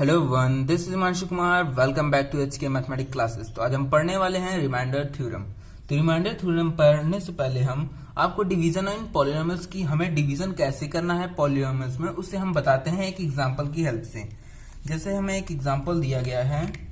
Hello one, this is Himanshu Kumar. Welcome back to HK mathematics classes. तो आज हम पढ़ने वाले हैं रिमाइंडर थ्योरम। तो रिमाइंडर थ्योरम पढ़ने से पहले हम आपको डिवीजन इन पॉलिनोमियल्स की हमें डिवीजन कैसे करना है पॉलिनोमियल्स में, उससे हम बताते हैं एक एग्जांपल की हेल्प से। जैसे हमें एक एग्जांपल दिया गया है,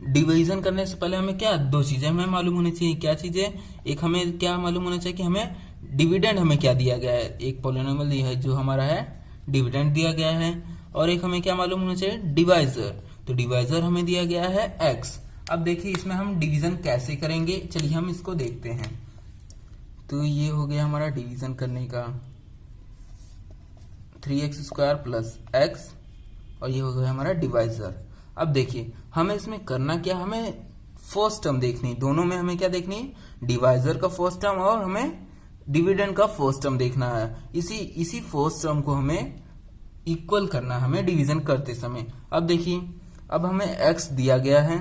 डिवीजन करने से पहले हमें क्या दो चीजें हमें मालूम होनी चाहिए। क्या चीजें? एक हमें क्या मालूम होना चाहिए कि हमें डिविडेंड हमें क्या दिया गया है। एक पॉलिनोमियल दिया है जो हमारा है डिविडेंड दिया गया है, और एक हमें क्या मालूम होना चाहिए, डिवाइजर। तो डिवाइजर हमें दिया गया है एक्स। अब देखिए इसमें हम डिवीजन कैसे करेंगे, चलिए हम इसको देखते हैं। तो ये हो गया हमारा डिवीजन करने का 3x² प्लस एक्स, और ये हो गया हमारा डिवाइजर। अब देखिए हमें इसमें करना क्या, हमें फर्स्ट टर्म देखनी, दोनों में हमें क्या देखनी, डिवाइजर का फर्स्ट टर्म और हमें डिविडेंड का फर्स्ट टर्म देखना है। इसी फर्स्ट टर्म को हमें इक्वल करना है हमें डिवीजन करते समय। अब देखिए अब हमें x दिया गया है,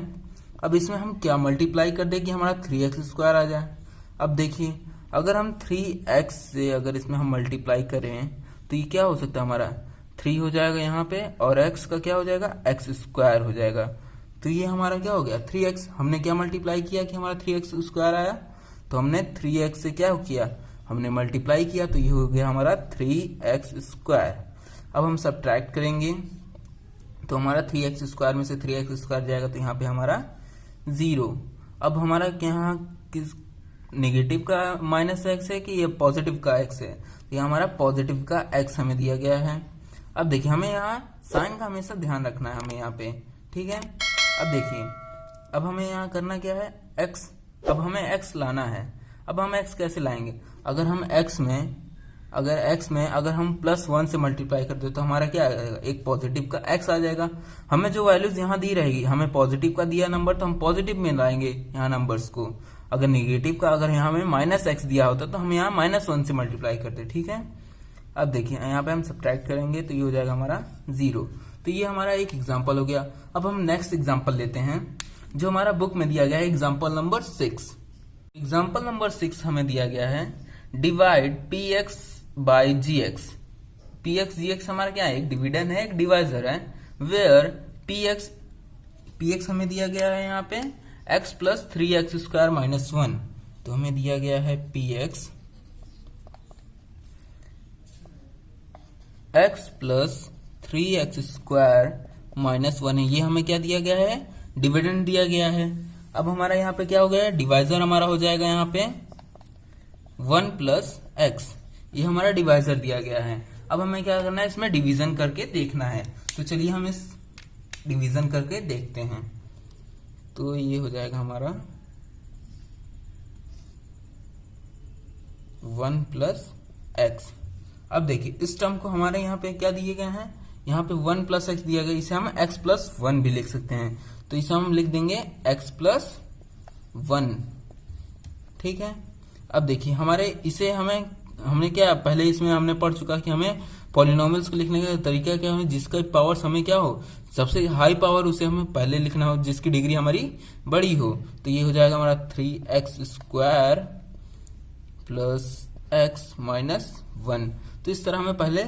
अब इसमें हम क्या मल्टीप्लाई कर दे कि हमारा 3x² आ जाए। अब देखिए अगर हम 3x से अगर इसमें हम मल्टीप्लाई करें तो ये क्या हो सकता है, हमारा 3 हो जाएगा यहाँ पे, और x का क्या हो जाएगा, x² हो जाएगा। तो ये हमारा क्या हो गया 3x। हमने क्या मल्टीप्लाई किया कि हमारा 3x² आया, तो हमने 3x से क्या किया, हमने मल्टीप्लाई किया, तो ये हो गया हमारा 3x²। अब हम सब्ट्रैक्ट करेंगे तो हमारा 3x² में से 3x² जाएगा, तो यहाँ पे हमारा 0। अब हमारा यहाँ किस नेगेटिव का -x है कि ये पॉजिटिव का x है, तो यहाँ हमारा पॉजिटिव का x हमें दिया गया है। अब देखिए हमें यहाँ साइन का हमेशा ध्यान रखना है हमें यहाँ पे, ठीक है। अब देखिए अब हमें यहाँ करना क्या है, x। अब हमें x लाना है। अब हम x कैसे लाएंगे, अगर हम x में अगर हम +1 से मल्टीप्लाई कर दे तो हमारा क्या आएगा, एक पॉजिटिव का x आ जाएगा। हमें जो वैल्यूज यहाँ दी रहेगी, हमें पॉजिटिव का दिया नंबर तो हम पॉजिटिव में लाएंगे यहाँ नंबर्स को। अगर निगेटिव का अगर यहाँ हमें -x दिया होता तो हम यहाँ -1 से मल्टीप्लाई करते, ठीक है। अब देखिए यहाँ पे हम सब्ट्रैक्ट करेंगे तो ये हो जाएगा हमारा 0। तो ये हमारा एक एग्जाम्पल हो गया। अब हम नेक्स्ट एग्जाम्पल लेते हैं जो हमारा बुक में दिया गया है, एग्जाम्पल नंबर 6। एग्जाम्पल नंबर 6 हमें दिया गया है, divide px by gx। px gx हमारा क्या है, एक डिविडेंड है, एक डिवाइजर है। वेयर px हमें दिया गया है यहाँ पे x प्लस 3x² माइनस 1। तो हमें दिया गया है px x plus 3x² minus 1 है, ये हमें क्या दिया गया है, डिविडेंड दिया गया है। अब हमारा यहाँ पे क्या हो गया, डिवाइजर हमारा हो जाएगा यहाँ पे 1 प्लस x, ये हमारा डिवाइजर दिया गया है। अब हमें क्या करना है, इसमें डिवीजन करके देखना है। तो चलिए हम इस डिवीजन करके देखते हैं। तो ये हो जाएगा हमारा 1 प्लस x। अब देखिए इस टर्म को हमारे यहाँ पे क्या दिए गए हैं, यहाँ पे 1 प्लस x दिया गया, इसे हम x प्लस 1 भी लिख सकते हैं। तो इसे हम लिख देंगे x प्लस 1, ठीक है। अब देखिए हमारे इसे हमने क्या पहले इसमें हमने पढ़ चुका कि हमें पॉलिनोमियल्स को लिखने का तरीका क्या है, जिसका पावर्स हमें क्या हो, सबसे हाई पावर उसे हमें पहले लिखना हो, जिसकी डिग्री हमारी बड़ी हो। तो ये हो जाएगा हमारा 3x² प्लस x माइनस 1। तो इस तरह हमें पहले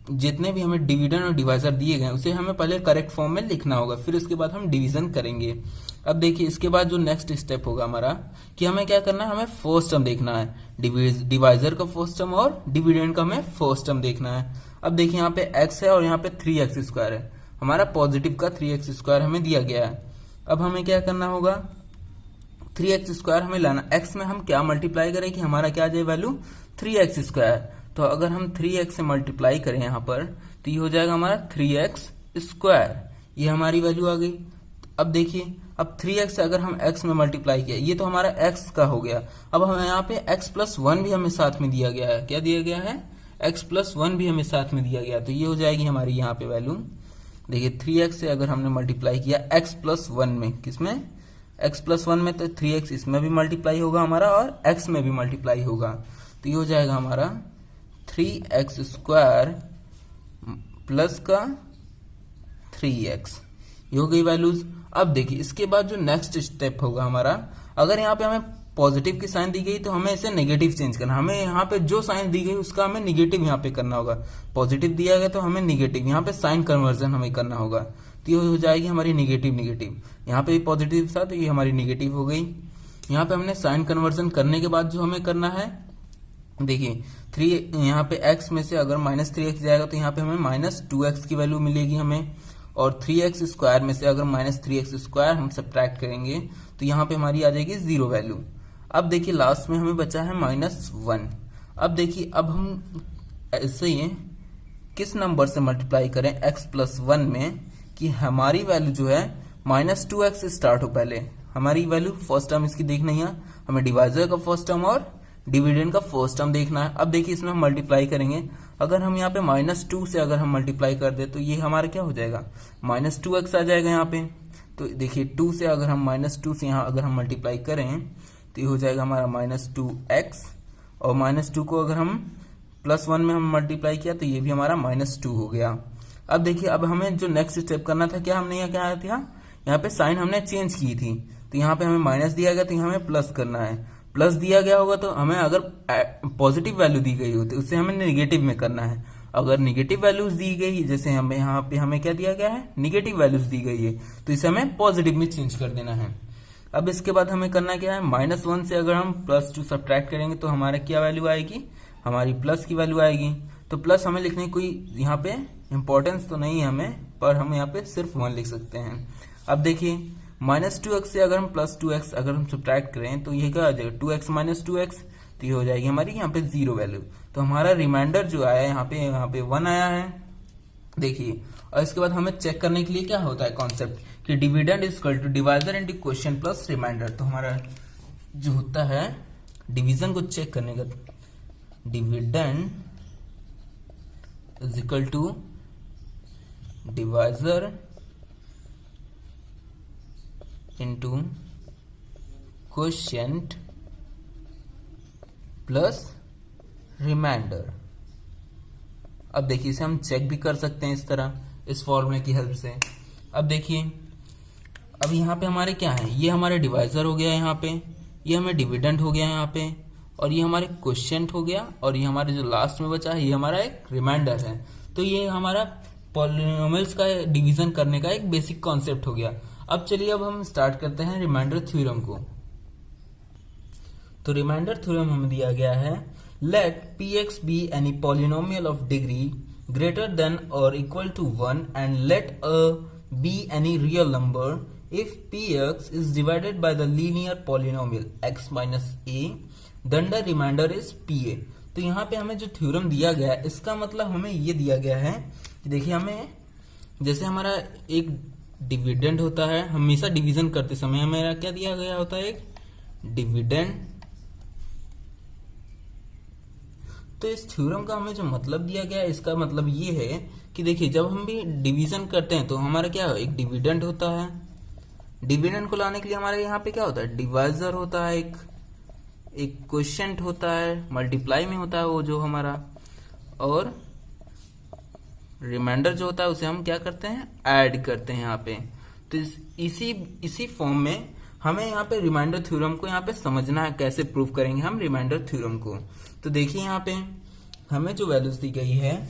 जितने भी हमें डिविडेंड और डिवाइजर दिए गए उसे हमें पहले करेक्ट फॉर्म में लिखना होगा, फिर उसके बाद हम डिवीजन करेंगे। अब देखिए इसके बाद जो नेक्स्ट स्टेप होगा हमारा कि हमें क्या करना है, हमें फर्स्ट टर्म देखना है, डिवाइजर का फर्स्ट टर्म और डिविडेंड का हमें फर्स्ट टर्म देखना है। अब देखिए यहाँ पे x है और यहाँ पे 3x² है, हमारा पॉजिटिव का 3x² हमें दिया गया है। अब हमें क्या करना होगा, 3x² हमें लाना, x में हम क्या मल्टीप्लाई करें कि हमारा क्या आ जाए वैल्यू 3x²। तो अगर हम 3x से मल्टीप्लाई करें यहाँ पर तो ये हो जाएगा हमारा 3x², ये हमारी वैल्यू आ गई। अब देखिए अब 3x से अगर हम x में मल्टीप्लाई किया, ये तो हमारा x का हो गया। अब हमें यहाँ पे x प्लस 1 भी हमें साथ में दिया गया है, क्या दिया गया है, x प्लस 1 भी हमें साथ में दिया गया। तो ये हो जाएगी हमारी यहाँ पे वैल्यू। देखिए 3x से अगर हमने मल्टीप्लाई किया x प्लस 1 में, किसमें, x प्लस 1 में, तो 3x इसमें भी मल्टीप्लाई होगा हमारा और x में भी मल्टीप्लाई होगा। तो ये हो जाएगा हमारा 3x² प्लस का 3x, ये हो गई वैल्यूज। अब देखिए इसके बाद जो नेक्स्ट स्टेप होगा हमारा, अगर यहाँ पे हमें पॉजिटिव की साइन दी गई तो हमें इसे नेगेटिव चेंज करना, हमें यहाँ पे जो साइन दी गई उसका हमें निगेटिव यहाँ पे करना होगा। पॉजिटिव दिया गया तो हमें निगेटिव, यहाँ पे साइन कन्वर्जन हमें करना होगा, तो ये हो जाएगी हमारी निगेटिव निगेटिव। यहाँ पे भी पॉजिटिव था तो ये हमारी निगेटिव हो गई। यहाँ पे हमने साइन कन्वर्जन करने के बाद जो हमें करना है, देखिए 3 यहाँ पे x में से अगर -3x जाएगा तो यहाँ पे हमें -2x की वैल्यू मिलेगी हमें, और 3x स्क्वायर में से अगर -3x स्क्वायर हम सब्ट्रैक्ट करेंगे तो यहाँ पे हमारी आ जाएगी 0 वैल्यू। अब देखिए लास्ट में हमें बचा है -1। अब देखिए अब हम ऐसे ही किस नंबर से मल्टीप्लाई करें x+1 में कि हमारी वैल्यू जो है -2x से स्टार्ट हो। पहले हमारी वैल्यू फर्स्ट टर्म इसकी देखना है, हमें डिवाइजर का फर्स्ट टर्म और डिविडेंड का फर्स्ट टर्म देखना है। अब देखिए इसमें हम मल्टीप्लाई करेंगे, अगर हम यहाँ पे -2 से अगर हम मल्टीप्लाई कर दे तो ये हमारा क्या हो जाएगा, -2x आ जाएगा यहाँ पे। तो देखिए 2 से अगर हम -2 से यहाँ अगर हम मल्टीप्लाई करें तो ये हो जाएगा हमारा -2x, और -2 को अगर हम +1 में हम मल्टीप्लाई किया तो ये भी हमारा -2 हो गया। अब देखिए अब हमें जो नेक्स्ट स्टेप करना था, क्या हमने यहाँ पे साइन हमने चेंज की थी, तो यहाँ पे हमें माइनस दिया गया तो यहाँ हमें प्लस करना है। प्लस दिया गया होगा तो हमें अगर पॉजिटिव वैल्यू दी गई होती उससे हमें नेगेटिव में करना है। अगर नेगेटिव वैल्यूज दी गई, जैसे हमें यहाँ पे हमें क्या दिया गया है, नेगेटिव वैल्यूज दी गई है, तो इसे हमें पॉजिटिव में चेंज कर देना है। अब इसके बाद हमें करना क्या है, -1 से अगर हम +2 सब्ट्रैक्ट करेंगे तो हमारा क्या वैल्यू आएगी, हमारी प्लस की वैल्यू आएगी। तो प्लस हमें लिखने की कोई यहाँ पे इंपॉर्टेंस तो नहीं है हमें, पर हम यहाँ पे सिर्फ 1 लिख सकते हैं। अब देखिए -2x से अगर हम +2x अगर हम सब्ट्रैक्ट करें तो ये क्या आ जाएगा, 2x - 2x, तो ये हो जाएगी हमारी यहाँ पे 0 वैल्यू। तो हमारा रिमाइंडर जो आया यहाँ पे 1 आया है। देखिए और इसके बाद हमें चेक करने के लिए क्या होता है कॉन्सेप्ट कि dividend is equal to divisor into quotient plus remainder. तो हमारा जो होता है डिवीजन को चेक करने का, dividend is equal to divisor into quotient plus remainder. अब देखिए इसे हम चेक भी कर सकते हैं इस तरह, इस फॉर्मूले की हेल्प से। अब देखिए अब यहाँ पे हमारे क्या है, ये हमारे डिवाइजर हो गया यहाँ पे, ये हमें डिविडेंड हो गया यहाँ पे, और ये हमारे क्वोशिएंट हो गया, और ये हमारे जो लास्ट में बचा है ये हमारा एक रिमाइंडर है। तो ये हमारा पॉलिनोमियल्स का डिवीजन करने का एक बेसिक कॉन्सेप्ट हो गया। अब चलिए अब हम स्टार्ट करते हैं रिमाइंडर थ्योरम को। तो रिमाइंडर थ्योरम हमें दिया गया है, late px be any polynomial of degree greater than or equal to 1 and let a be any real number if px is divided by the linear polynomial x minus a then the remainder is pa। तो यहाँ पे हमें जो theorem दिया गया है इसका मतलब हमें ये दिया गया है कि देखिए हमें जैसे हमारा एक डिविडेंड होता है, हमेशा डिवीजन करते समय हमें क्या दिया गया होता है, एक डिविडेंड। तो इस थ्योरम का हमें जो मतलब दिया गया है इसका मतलब ये है कि देखिए जब हम भी डिवीजन करते हैं तो हमारा क्या एक डिविडेंड होता है, डिविडेंड को लाने के लिए हमारे यहाँ पे क्या होता है, डिवाइजर होता है, एक क्वोशिएंट होता है, मल्टीप्लाई में होता है वो जो हमारा, और रिमाइंडर जो होता है उसे हम क्या करते हैं, ऐड करते हैं यहाँ पे। तो इसी फॉर्म में हमें यहाँ पे रिमाइंडर थ्योरम को यहाँ पे समझना है, कैसे प्रूव करेंगे हम रिमाइंडर थ्योरम को। तो देखिए यहाँ पे हमें जो वैल्यूज दी गई है,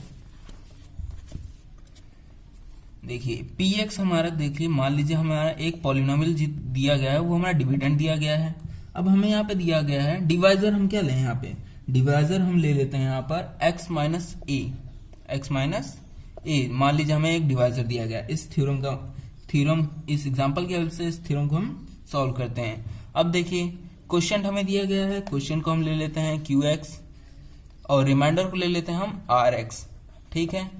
देखिए px हमारा, देखिए मान लीजिए हमारा एक पॉलिनोमियल दिया गया है, वो हमारा डिविडेंड दिया गया है। अब हमें यहाँ पे दिया गया है डिवाइजर, हम क्या लें यहाँ पे, डिवाइजर हम ले लेते हैं यहाँ पर x माइनस ए। मान लीजिए हमें एक डिवाइजर दिया गया, इस थ्योरम इस एग्जांपल की हेल्प से इस थ्योरम को हम सॉल्व करते हैं। अब देखिए क्वोशिएंट हमें दिया गया है, क्वोशिएंट को हम ले लेते हैं qx, और रिमाइंडर को ले लेते हैं हम rx, ठीक है।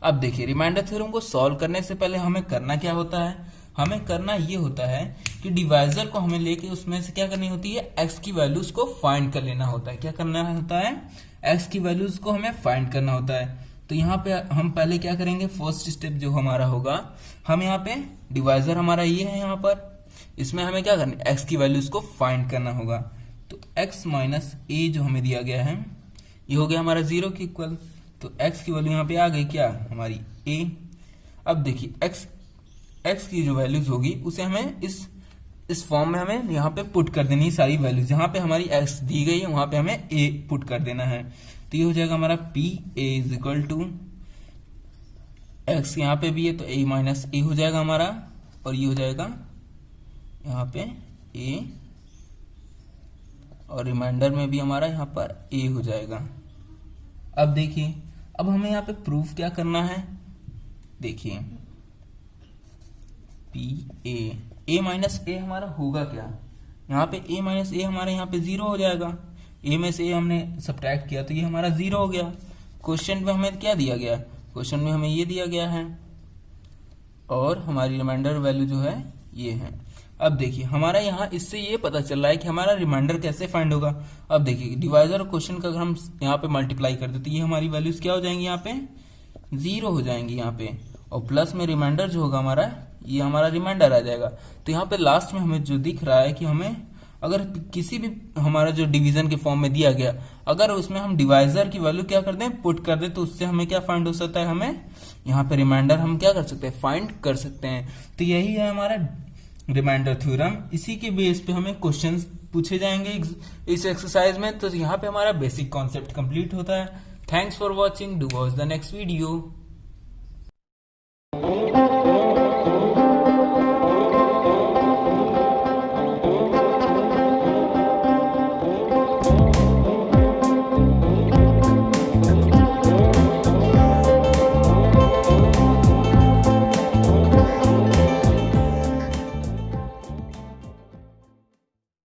अब देखिए रिमाइंडर थ्योरम को सॉल्व करने से पहले हमें करना क्या होता है, हमें करना ये होता है कि डिवाइजर को हमें लेके उसमें से क्या करनी होती है, x की वैल्यूज को फाइंड कर लेना होता है। क्या करना होता है, x की वैल्यूज को हमें फाइंड करना होता है। तो यहाँ पे हम पहले क्या करेंगे, फर्स्ट स्टेप जो हमारा होगा, हम यहाँ पे डिवाइजर हमारा ये है, यहाँ पर इसमें हमें क्या करना है, x की वैल्यूज को फाइंड करना होगा। तो x माइनस ए जो हमें दिया गया है ये हो गया हमारा 0 के इक्वल। तो x की वैल्यू यहाँ पे आ गई क्या, हमारी a। अब देखिए x की जो वैल्यूज होगी उसे हमें इस इस फॉर्म में हमें यहाँ पे पुट कर देनी है सारी वैल्यूज। जहां पे हमारी x दी गई है वहां पे हमें a पुट कर देना है। तो ये हो जाएगा हमारा p a is equal to x, यहाँ पे भी है तो a माइनस a हो जाएगा हमारा, और ये हो जाएगा यहाँ पे a, और रिमाइंडर में भी हमारा यहाँ पर a हो जाएगा। अब देखिए, अब हमें यहाँ पे प्रूफ क्या करना है, देखिए a माइनस a हमारा होगा क्या, यहाँ पे a माइनस a हमारे यहाँ पे 0 हो जाएगा। a में से a हमने सब्ट्रैक्ट किया तो ये हमारा 0 हो गया। क्वेश्चन में हमें क्या दिया गया, क्वेश्चन में हमें ये दिया गया है, और हमारी रिमाइंडर वैल्यू जो है ये है। अब देखिए हमारा यहाँ इससे ये पता चल रहा है कि हमारा रिमाइंडर कैसे फाइंड होगा। अब देखिए डिवाइजर और क्वेश्चन का अगर हम यहाँ पे मल्टीप्लाई कर दें तो ये हमारी वैल्यूज क्या हो जाएंगी, यहाँ पे 0 हो जाएंगी यहाँ पे, और प्लस में रिमाइंडर जो होगा हमारा, ये हमारा रिमाइंडर आ जाएगा। तो यहाँ पे लास्ट में हमें जो दिख रहा है कि हमें अगर किसी भी हमारा जो डिवीजन के फॉर्म में दिया गया, अगर उसमें हम डिवाइजर की वैल्यू क्या कर दें, पुट कर दें, तो उससे हमें क्या फाइंड हो सकता है, हमें यहाँ पे रिमाइंडर हम क्या कर सकते हैं, फाइंड कर सकते हैं। तो यही है हमारा रिमाइंडर थ्योरम। इसी के बेस पे हमें क्वेश्चंस पूछे जाएंगे इस एक्सरसाइज में। तो यहाँ पे हमारा बेसिक कॉन्सेप्ट कंप्लीट होता है। Thanks for watching, do watch the next video.